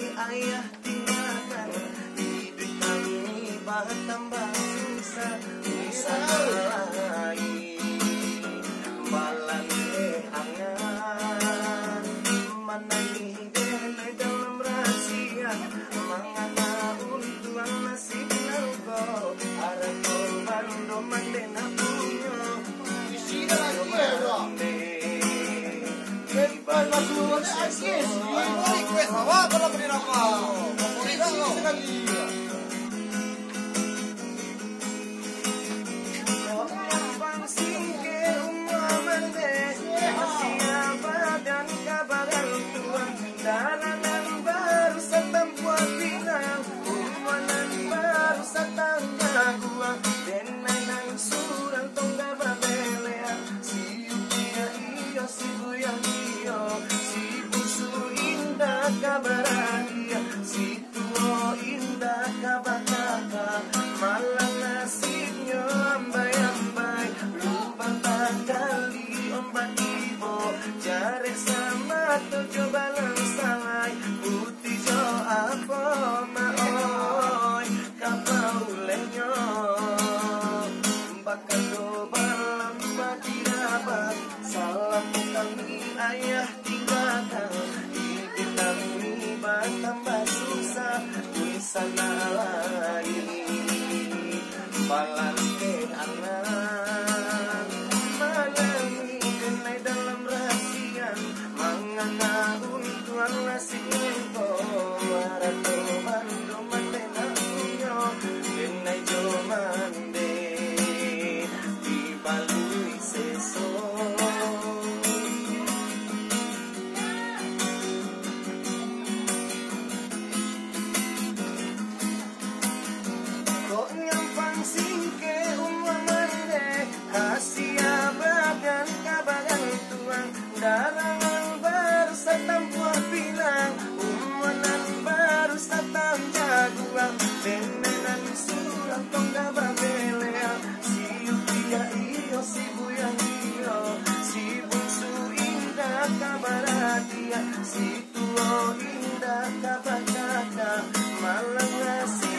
ayah tinggalkan, hidup kami tambah susah. Bisa lain balan angan manai dene dalam rahasia mangana untuan nasib nalgo arang bando mandena punya Piscina lagi bro. Depan masuk lagi. Mau request bawa kalau beri rokok. Tidak sekali. Dalanan baru satang buat pinang, umanan baru satang naguang, denainan surang tongga babelea, si upia iyo si buyang iyo, si busu indah kabaragia, si tuo indah kabakaka, malang nasibnya ambay-ambay, lubang kali ombak ibo, jare sama tujuh balang salai, putih jo apa maoy, kapau lenyo, bakal do balam bagi dapat, salam kami ayah tinggalkan, hidup kami tambah susah, di sana lagi, balan ke anak, malam kenai dalam rahasia, mangana untuan nasib ko, arato bando mandena unyo, kenai jo mande, di balui seso. Kok nyampang singke umamande, Asia badan kabagan tuang, darangan baru satang buah pinang, umanan baru satang jaguang, denenan surang tongga babelea, si upia iyo si buyang iyo, si bungsu indah kabaratia, si tuo indah kabakaka, malang ngasih